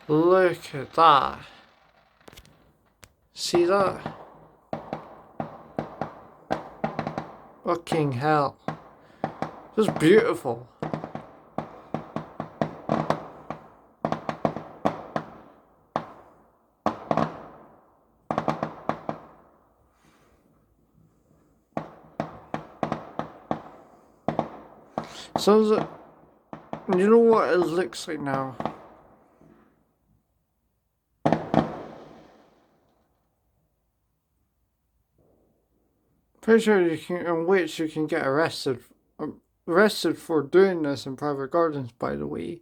Look at that. See that? Fucking hell. Just beautiful. So, you know what it looks like now? Pretty sure you can, in which you can get arrested for doing this in private gardens, by the way.